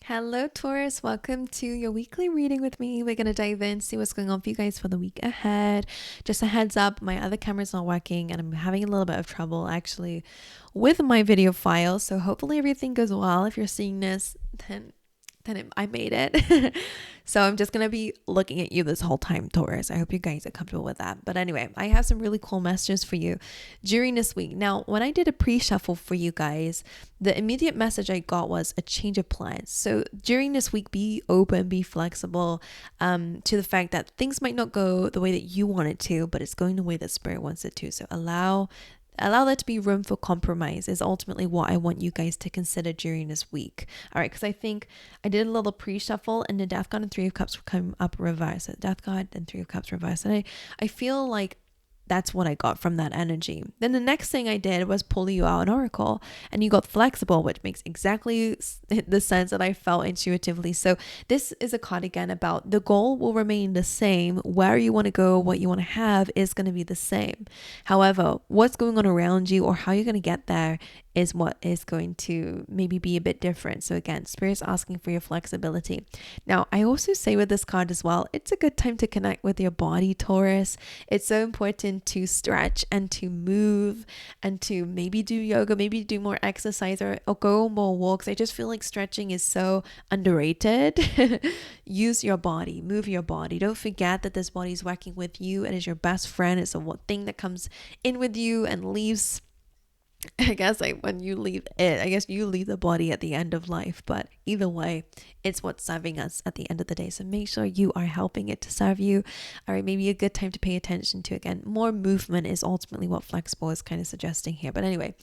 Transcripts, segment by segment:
Hello, Taurus. Welcome to your weekly reading with me. We're going to dive in, see what's going on for you guys for the week ahead. Just a heads up, my other camera's not working and I'm having a little bit of trouble actually with my video file. So hopefully everything goes well. If you're seeing this, then I made it. So I'm just going to be looking at you this whole time, Taurus. I hope you guys are comfortable with that. But anyway, I have some really cool messages for you during this week. Now, when I did a pre-shuffle for you guys, the immediate message I got was a change of plans. So during this week, be open, be flexible to the fact that things might not go the way that you want it to, but it's going the way that Spirit wants it to. So allow there to be room for compromise is ultimately what I want you guys to consider during this week. All right, because I think I did a little pre-shuffle and the Death Card and Three of Cups come up reversed. So Death Card and Three of Cups reversed. And I feel like that's what I got from that energy. Then the next thing I did was pull you out an oracle and you got flexible, which makes exactly the sense that I felt intuitively. So this is a card again about the goal will remain the same. Where you want to go, what you want to have is going to be the same. However, what's going on around you or how you're going to get there is what is going to maybe be a bit different. So again, Spirit's asking for your flexibility. Now, I also say with this card as well, it's a good time to connect with your body, Taurus. It's so important to stretch and to move and to maybe do yoga, maybe do more exercise or go on more walks. I just feel like stretching is so underrated. Use your body, move your body. Don't forget that this body is working with you. It is your best friend. It's a thing that comes in with you and leaves. I guess like when you leave it, I guess you leave the body at the end of life, but either way, it's what's serving us at the end of the day. So make sure you are helping it to serve you. All right, maybe a good time to pay attention to. Again, more movement is ultimately what flexible is kind of suggesting here. But anyway,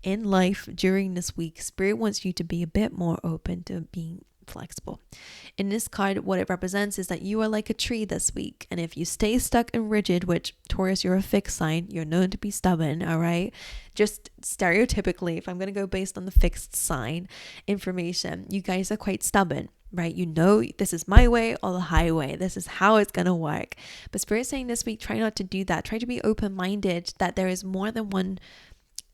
in life during this week, Spirit wants you to be a bit more open to being flexible. In this card, what it represents is that you are like a tree this week, and if you stay stuck and rigid, which Taurus, you're a fixed sign, you're known to be stubborn, all right, just stereotypically, if I'm going to go based on the fixed sign information, you guys are quite stubborn, right? You know, this is my way or the highway. This is how it's going to work. But Spirit's saying this week, try not to do that. Try to be open-minded, that there is more than one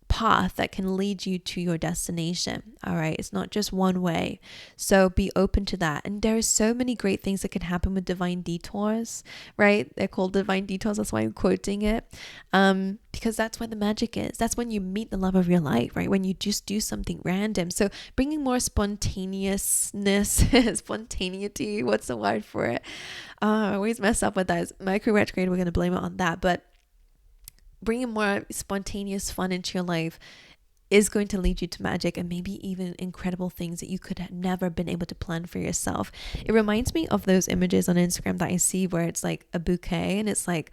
path that can lead you to your destination. All right, it's not just one way, so be open to that. And there are so many great things that can happen with divine detours, right? They're called divine detours, that's why I'm quoting it, because that's where the magic is. That's when you meet the love of your life, right? When you just do something random. So bringing more spontaneousness spontaneity, what's the word for it? I always mess up with that. It's Mercury retrograde, we're going to blame it on that, but bringing more spontaneous fun into your life is going to lead you to magic and maybe even incredible things that you could have never been able to plan for yourself. It reminds me of those images on Instagram that I see where it's like a bouquet and it's like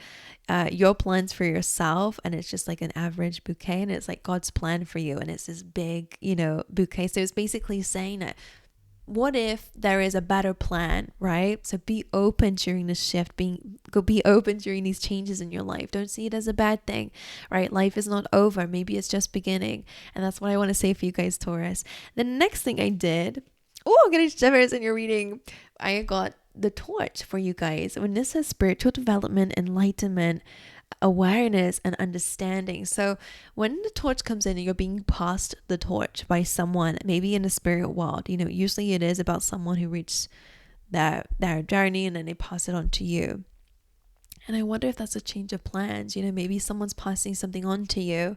your plans for yourself, and it's just like an average bouquet, and it's like God's plan for you and it's this big, bouquet. So it's basically saying that what if there is a better plan, right? So be open during this shift, be open during these changes in your life. Don't see it as a bad thing, right? Life is not over. Maybe it's just beginning. And that's what I want to say for you guys, Taurus. The next thing I did, I'm getting shivers in your reading. I got the torch for you guys. When this says spiritual development, enlightenment, awareness and understanding. So when the torch comes in and you're being passed the torch by someone, maybe in the spirit world, usually it is about someone who reached their journey and then they pass it on to you. And I wonder if that's a change of plans. Maybe someone's passing something on to you.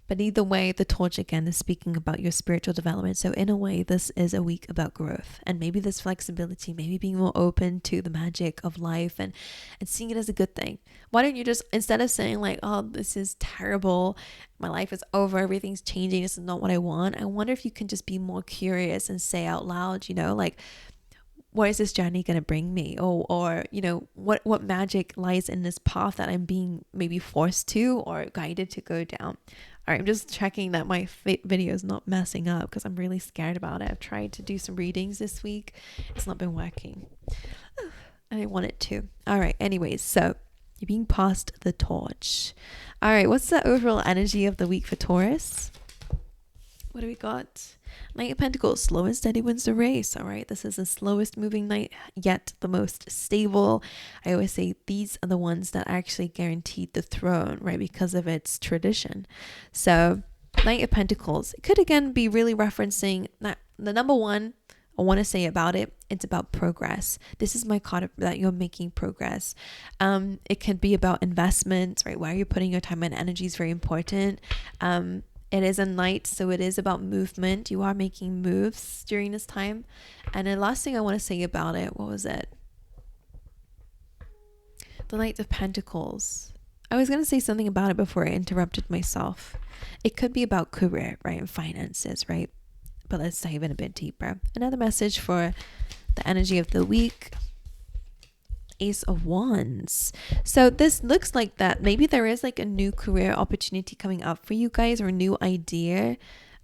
But either way, the torch again is speaking about your spiritual development. So in a way, this is a week about growth and maybe this flexibility, maybe being more open to the magic of life and seeing it as a good thing. Why don't you just, instead of saying like, oh, this is terrible, my life is over, everything's changing, this is not what I want. I wonder if you can just be more curious and say out loud, like, where is this journey going to bring me? Or what magic lies in this path that I'm being maybe forced to or guided to go down? All right, I'm just checking that my video is not messing up because I'm really scared about it. I've tried to do some readings this week. It's not been working. I want it to. All right, anyways, so you're being passed the torch. All right, what's the overall energy of the week for Taurus? What do we got? Knight of Pentacles, slow and steady wins the race. All right, this is the slowest moving knight, yet the most stable. I always say these are the ones that actually guaranteed the throne, right, because of its tradition. So Knight of Pentacles, it could again be really referencing that the number one I want to say about it, it's about progress. This is my card that you're making progress. It can be about investments, right? Where you're putting your time and energy is very important. It is a night, so it is about movement. You are making moves during this time. And the last thing I want to say about it, what was it? The Knight of Pentacles. I was going to say something about it before I interrupted myself. It could be about career, right? And finances, right? But let's dive in a bit deeper. Another message for the energy of the week. Ace of Wands. So this looks like that maybe there is like a new career opportunity coming up for you guys, or a new idea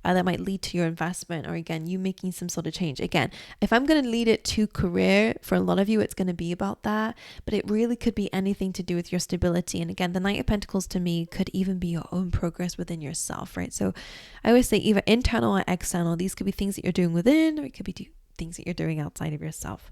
that might lead to your investment, or again, you making some sort of change. Again, if I'm going to lead it to career, for a lot of you, it's going to be about that, but it really could be anything to do with your stability. And again, the Knight of Pentacles to me could even be your own progress within yourself, right? So I always say either internal or external. These could be things that you're doing within, or it could be things that you're doing outside of yourself.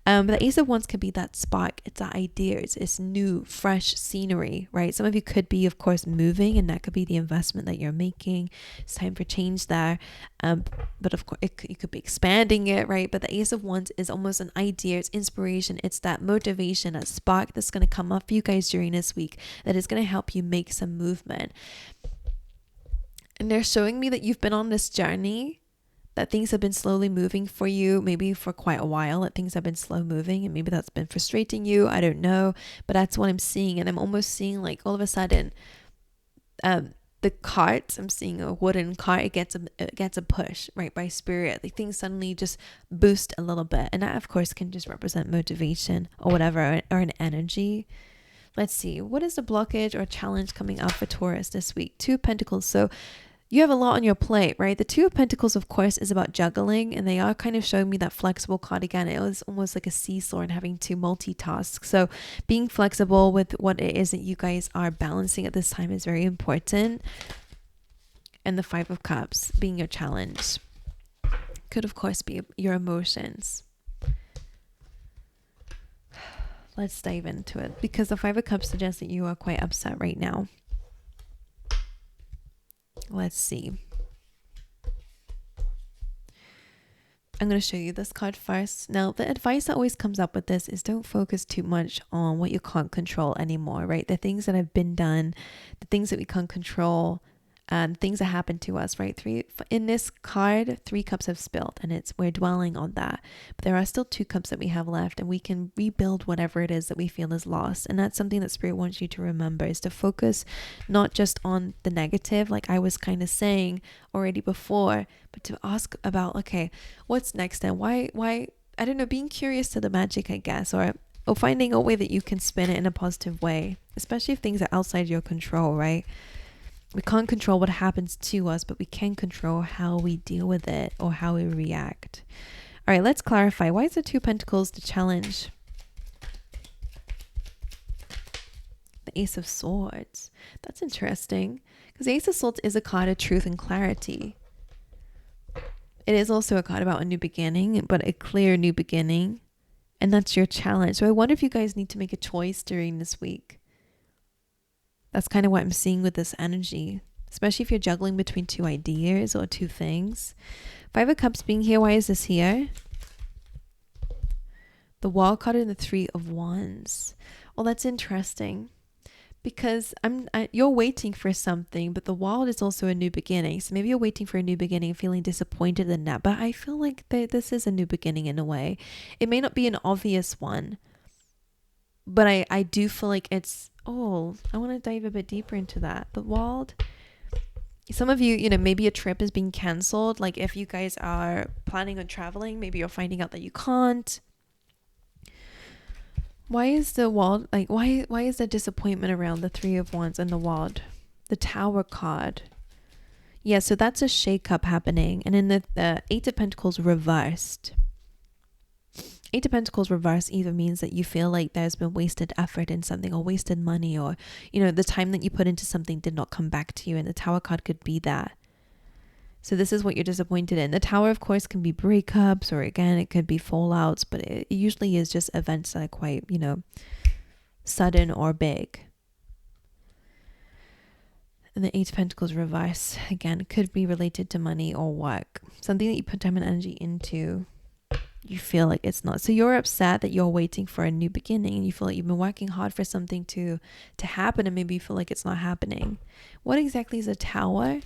But the Ace of Wands could be that spark. It's that idea. It's new, fresh scenery, right? Some of you could be, of course, moving, and that could be the investment that you're making. It's time for change there. But of course, you could be expanding it, right? But the Ace of Wands is almost an idea. It's inspiration. It's that motivation, that spark that's going to come up for you guys during this week that is going to help you make some movement. And they're showing me that you've been on this journey, that things have been slowly moving for you, maybe for quite a while, that things have been slow moving, and maybe that's been frustrating you. I don't know, but that's what I'm seeing. And I'm almost seeing like all of a sudden, the cart, I'm seeing a wooden cart, it gets a push, right, by spirit. Like things suddenly just boost a little bit. And that of course can just represent motivation or whatever, or an energy. Let's see, what is the blockage or challenge coming up for Taurus this week? Two of Pentacles. So you have a lot on your plate, right? The Two of Pentacles, of course, is about juggling, and they are kind of showing me that flexible card again. It was almost like a seesaw and having to multitask. So being flexible with what it is that you guys are balancing at this time is very important. And the Five of Cups being your challenge could, of course, be your emotions. Let's dive into it, because the Five of Cups suggests that you are quite upset right now. Let's see. I'm going to show you this card first. Now, the advice that always comes up with this is don't focus too much on what you can't control anymore, right? The things that have been done, the things that we can't control, and things that happen to us, right? In this card, 3 cups have spilled, and we're dwelling on that. But there are still 2 cups that we have left, and we can rebuild whatever it is that we feel is lost. And that's something that Spirit wants you to remember, is to focus not just on the negative, like I was kind of saying already before, but to ask about, okay, what's next, and why, I don't know, being curious to the magic, I guess, or finding a way that you can spin it in a positive way, especially if things are outside your control, right? We can't control what happens to us, but we can control how we deal with it or how we react. All right, let's clarify. Why is the Two of Pentacles the challenge? The Ace of Swords. That's interesting, because the Ace of Swords is a card of truth and clarity. It is also a card about a new beginning, but a clear new beginning. And that's your challenge. So I wonder if you guys need to make a choice during this week. That's kind of what I'm seeing with this energy, especially if you're juggling between 2 ideas or 2 things. 5 of Cups being here. Why is this here? The Wall card and the 3 of Wands. Well, that's interesting, because you're waiting for something, but the Wall is also a new beginning. So maybe you're waiting for a new beginning, feeling disappointed in that. But I feel like this is a new beginning in a way. It may not be an obvious one, but I do feel like it's, I want to dive a bit deeper into that. The Walled, some of you, maybe a trip is being canceled. Like if you guys are planning on traveling, maybe you're finding out that you can't. Why is the Walled, like why is there disappointment around the 3 of Wands and the Walled? The Tower card. Yeah, so that's a shake-up happening. And in the 8 of Pentacles reversed. 8 of Pentacles reverse either means that you feel like there's been wasted effort in something, or wasted money, or, the time that you put into something did not come back to you. And the Tower card could be that. So this is what you're disappointed in. The Tower, of course, can be breakups, or again, it could be fallouts, but it usually is just events that are quite, sudden or big. And the 8 of Pentacles reverse, again, could be related to money or work. Something that you put time and energy into. you feel like it's not. So you're upset that you're waiting for a new beginning, and you feel like you've been working hard for something to happen, and maybe you feel like it's not happening. What exactly is a Tower?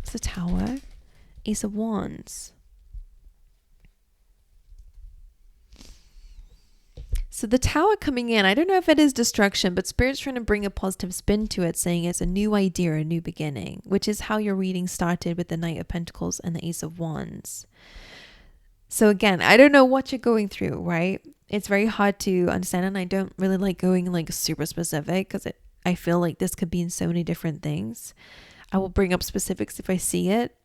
It's a Tower. Ace of Wands. So the Tower coming in, I don't know if it is destruction, but Spirit's trying to bring a positive spin to it, saying it's a new idea, a new beginning, which is how your reading started with the Knight of Pentacles and the Ace of Wands. So again, I don't know what you're going through, right? It's very hard to understand, and I don't really like going like super specific because I feel like this could be in so many different things. I will bring up specifics if I see it.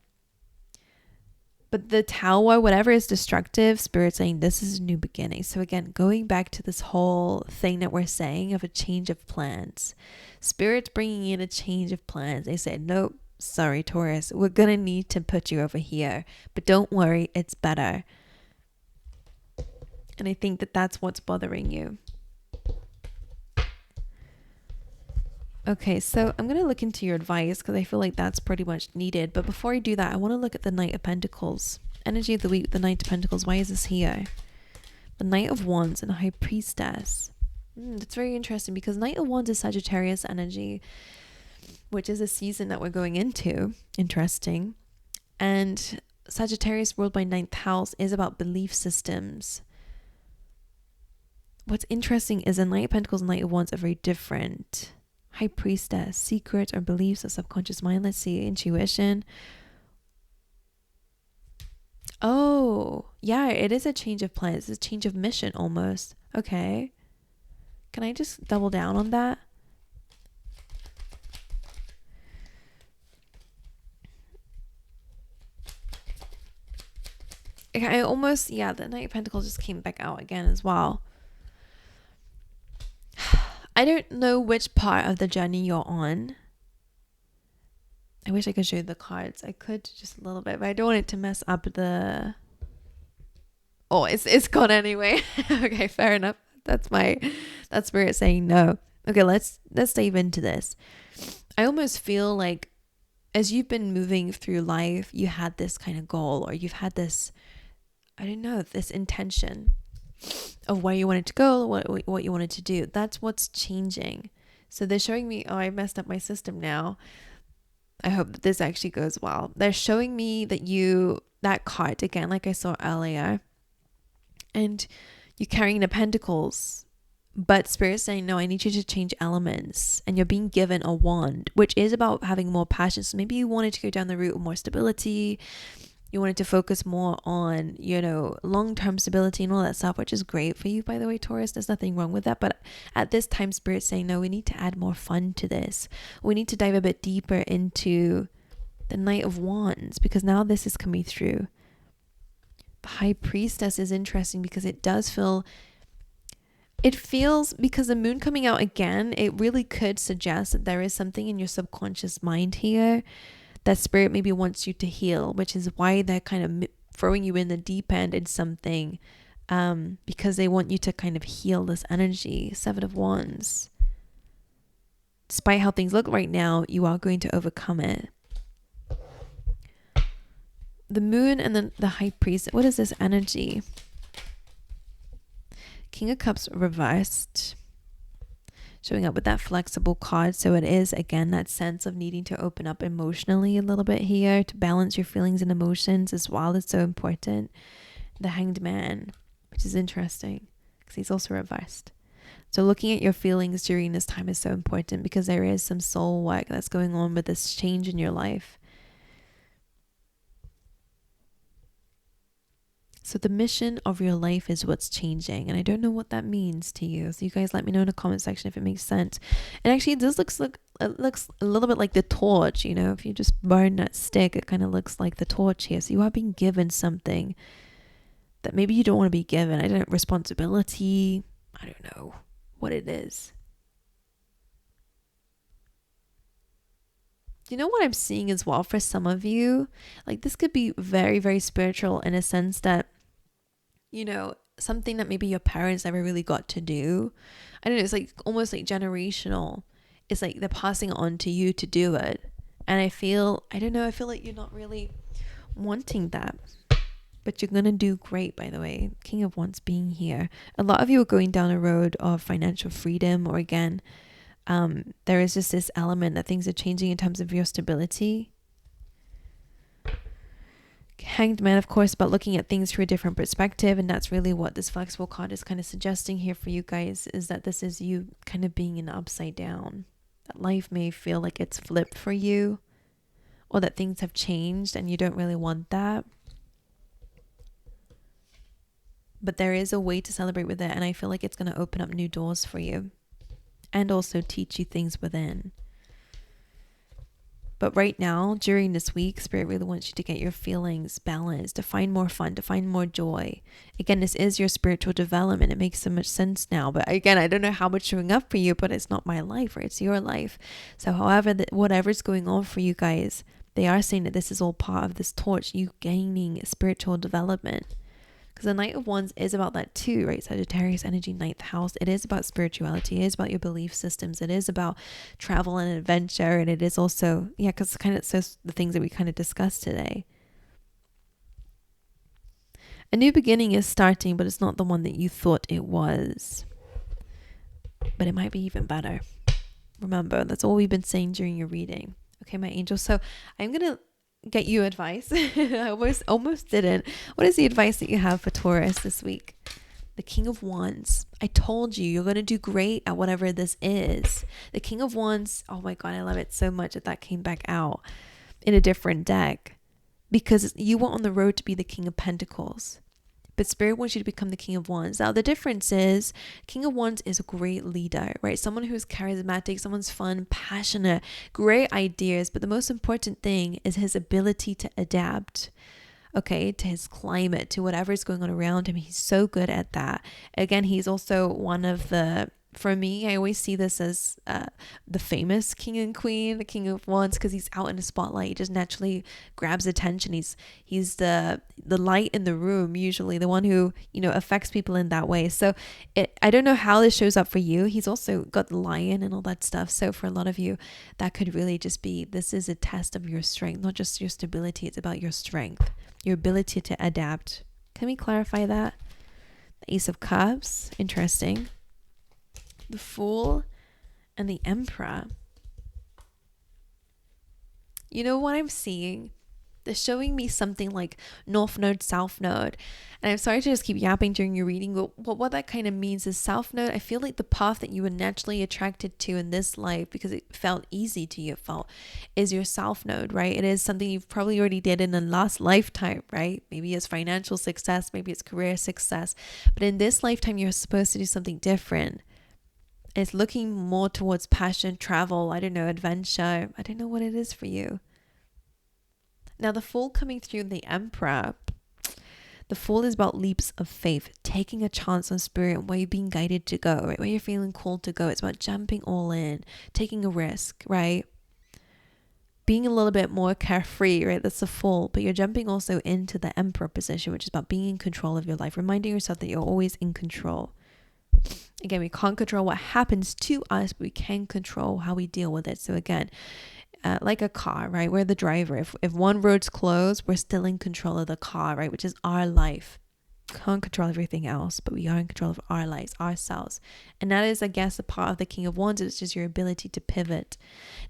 But the Tower, whatever is destructive, Spirit saying this is a new beginning. So again, going back to this whole thing that we're saying of a change of plans. Spirit's bringing in a change of plans. They said, nope, sorry, Taurus, we're going to need to put you over here. But don't worry, it's better. And I think that that's what's bothering you. Okay, so I'm going to look into your advice because I feel like that's pretty much needed. But before I do that, I want to look at the Knight of Pentacles. Energy of the week, the Knight of Pentacles. Why is this here? The Knight of Wands and the High Priestess. That's very interesting because Knight of Wands is Sagittarius energy, which is a season that we're going into. Interesting. And Sagittarius ruled by 9th house is about belief systems. What's interesting is the Knight of Pentacles and Knight of Wands are very different. High Priestess, secrets or beliefs of subconscious mind. Let's see, intuition. Oh, yeah, it is a change of plans. It's a change of mission almost. Okay. Can I just double down on that? I almost, yeah, the Knight of Pentacles just came back out again as well. I don't know which part of the journey you're on. I wish I could show you the cards. I could just a little bit, but I don't want it to mess up the... Oh, it's gone anyway. Okay, fair enough. That's Spirit saying no. Okay, let's dive into this. I almost feel like as you've been moving through life, you had this kind of goal, or you've had this, I don't know, this intention of where you wanted to go, what you wanted to do. That's what's changing. So they're showing me, oh, I messed up my system now. I hope that this actually goes well. They're showing me that that card again, like I saw earlier, and you're carrying the Pentacles, but Spirit's saying, no, I need you to change elements, and you're being given a wand, which is about having more passion. So maybe you wanted to go down the route of more stability. You wanted to focus more on, long-term stability and all that stuff, which is great for you, by the way, Taurus. There's nothing wrong with that. But at this time, Spirit's saying, no, we need to add more fun to this. We need to dive a bit deeper into the Knight of Wands, because now this is coming through. The High Priestess is interesting because it feels, because the moon coming out again, it really could suggest that there is something in your subconscious mind here that Spirit maybe wants you to heal, which is why they're kind of throwing you in the deep end in something, because they want you to kind of heal this energy. 7 of Wands. Despite how things look right now, you are going to overcome it. The moon and then the High Priest. What is this energy? King of Cups reversed. Showing up with that flexible card. So it is, again, that sense of needing to open up emotionally a little bit here to balance your feelings and emotions as well is so important. The Hanged Man, which is interesting because he's also reversed. So looking at your feelings during this time is so important because there is some soul work that's going on with this change in your life. So the mission of your life is what's changing. And I don't know what that means to you. So you guys let me know in the comment section if it makes sense. And actually this looks a little bit like the torch, if you just burn that stick, it kind of looks like the torch here. So you are being given something that maybe you don't want to be given. I don't know, responsibility. I don't know what it is. You know what I'm seeing as well for some of you? Like this could be very, very spiritual in a sense that, something that maybe your parents never really got to do. I don't know, it's like almost like generational. It's like they're passing it on to you to do it. And I feel like you're not really wanting that. But you're going to do great, by the way. King of Wands being here. A lot of you are going down a road of financial freedom, or again, there is just this element that things are changing in terms of your stability. Hanged Man, of course, about looking at things through a different perspective. And that's really what this flexible card is kind of suggesting here for you guys, is that this is you kind of being in upside down. That life may feel like it's flipped for you, or that things have changed and you don't really want that. But there is a way to celebrate with it, and I feel like it's going to open up new doors for you and also teach you things within. But right now, during this week, Spirit really wants you to get your feelings balanced, to find more fun, to find more joy. Again, this is your spiritual development. It makes so much sense now. But again, I don't know how much showing up for you, but it's not my life, right? It's your life. So however, whatever's going on for you guys, they are saying that this is all part of this torch, you gaining spiritual development. Because the Knight of Wands is about that too, right? Sagittarius energy, ninth house. It is about spirituality. It is about your belief systems. It is about travel and adventure. And it is also, because kind of says the things that we kind of discussed today. A new beginning is starting, but it's not the one that you thought it was. But it might be even better. Remember, that's all we've been saying during your reading. Okay, my angels. So I'm going to get you advice. I almost didn't. What is the advice that you have for Taurus this week? The King of Wands. I told you, you're going to do great at whatever this is. The King of Wands. Oh my God, I love it so much that came back out in a different deck, because you were on the road to be the King of Pentacles. But Spirit wants you to become the King of Wands. Now, the difference is King of Wands is a great leader, right? Someone who's charismatic, someone's fun, passionate, great ideas. But the most important thing is his ability to adapt, okay, to his climate, to whatever is going on around him. He's so good at that. Again, he's also one of the, for me, I always see this as the famous king and queen, the King of Wands, because he's out in the spotlight. He just naturally grabs attention. He's the light in the room, usually the one who, affects people in that way. So I don't know how this shows up for you. He's also got the lion and all that stuff. So for a lot of you, that could really just be, this is a test of your strength, not just your stability. It's about your strength, your ability to adapt. Can we clarify that? The Ace of Cups, interesting. The Fool and the Emperor. You know what I'm seeing? They're showing me something like North Node, South Node. And I'm sorry to just keep yapping during your reading, but what that kind of means is South Node, I feel like the path that you were naturally attracted to in this life, because it felt easy to you, is your South Node, right? It is something you've probably already did in a last lifetime, right? Maybe it's financial success, maybe it's career success. But in this lifetime, you're supposed to do something different. It's looking more towards passion, travel, adventure. I don't know what it is for you. Now, the Fool coming through the Emperor. The Fool is about leaps of faith, taking a chance on Spirit, where you're being guided to go, right? Where you're feeling called to go. It's about jumping all in, taking a risk, right? Being a little bit more carefree, right? That's the Fool. But you're jumping also into the Emperor position, which is about being in control of your life, reminding yourself that you're always in control. Again, we can't control what happens to us, but we can control how we deal with it. So again, like a car, right? We're the driver. If one road's closed, we're still in control of the car, right? Which is our life. Can't control everything else, but we are in control of our lives, ourselves. And that is, I guess, a part of the King of Wands. It's just your ability to pivot.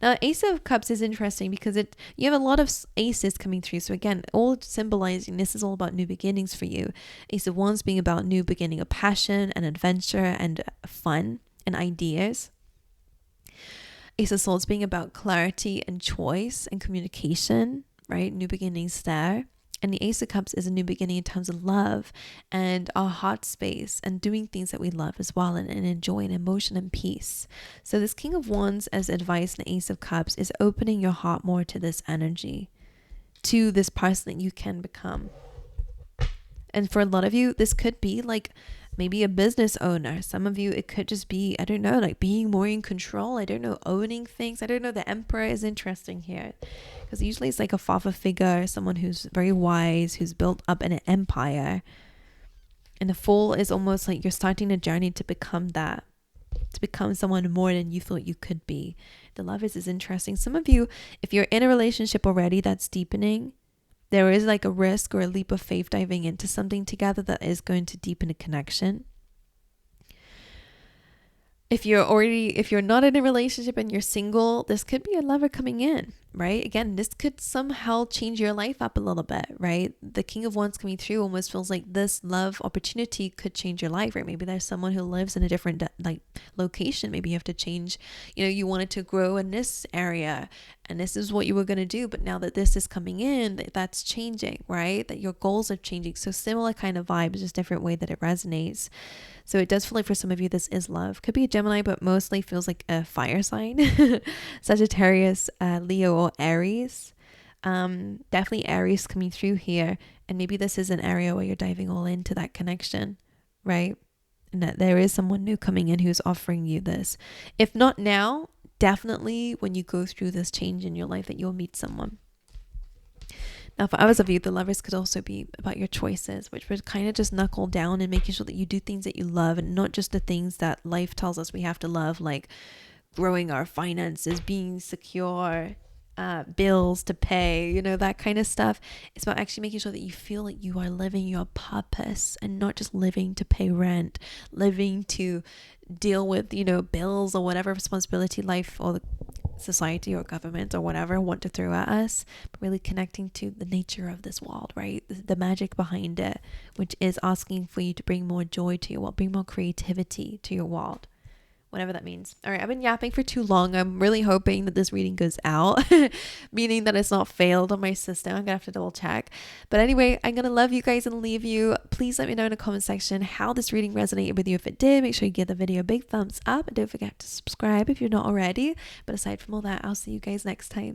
Now, Ace of Cups is interesting because you have a lot of aces coming through. So again, all symbolizing this is all about new beginnings for you. Ace of Wands being about new beginning of passion and adventure and fun and ideas. Ace of Swords being about clarity and choice and communication, right? New beginnings there. And the Ace of Cups is a new beginning in terms of love and our heart space and doing things that we love as well, and enjoy and emotion and peace. So this King of Wands as advice and the Ace of Cups is opening your heart more to this energy, to this person that you can become. And for a lot of you, this could be like maybe a business owner. Some of you, it could just be, I don't know, like being more in control. I don't know, owning things. I don't know. The Emperor is interesting here because usually it's like a father figure, someone who's very wise, who's built up an empire. And the Fool is almost like you're starting a journey to become that, to become someone more than you thought you could be. The Lovers is interesting. Some of you, if you're in a relationship already that's deepening, there is like a risk or a leap of faith diving into something together that is going to deepen a connection. If you're not in a relationship and you're single, this could be a lover coming in, right? Again, this could somehow change your life up a little bit, right? The King of Wands coming through almost feels like this love opportunity could change your life, right? Maybe there's someone who lives in a different like location. Maybe you have to change, you wanted to grow in this area and this is what you were going to do. But now that this is coming in, that's changing, right? That your goals are changing. So similar kind of vibes, just different way that it resonates. So it does feel like for some of you, this is love. Could be a Gemini, but mostly feels like a fire sign. Sagittarius, Leo, or Aries. Definitely Aries coming through here. And maybe this is an area where you're diving all into that connection, right? And that there is someone new coming in who's offering you this. If not now, definitely when you go through this change in your life that you'll meet someone. Now, for others of you, the Lovers could also be about your choices, which would kind of just knuckle down and making sure that you do things that you love and not just the things that life tells us we have to love, like growing our finances, being secure, bills to pay, that kind of stuff. It's about actually making sure that you feel like you are living your purpose and not just living to pay rent, living to deal with, bills or whatever responsibility life or the society or government or whatever want to throw at us, but really connecting to the nature of this world, right? The magic behind it, which is asking for you to bring more joy to your world, bring more creativity to your world, whatever that means. All right, I've been yapping for too long. I'm really hoping that this reading goes out, meaning that it's not failed on my system. I'm gonna have to double check. But anyway, I'm gonna love you guys and leave you. Please let me know in the comment section how this reading resonated with you. If it did, make sure you give the video a big thumbs up and don't forget to subscribe if you're not already. But aside from all that, I'll see you guys next time.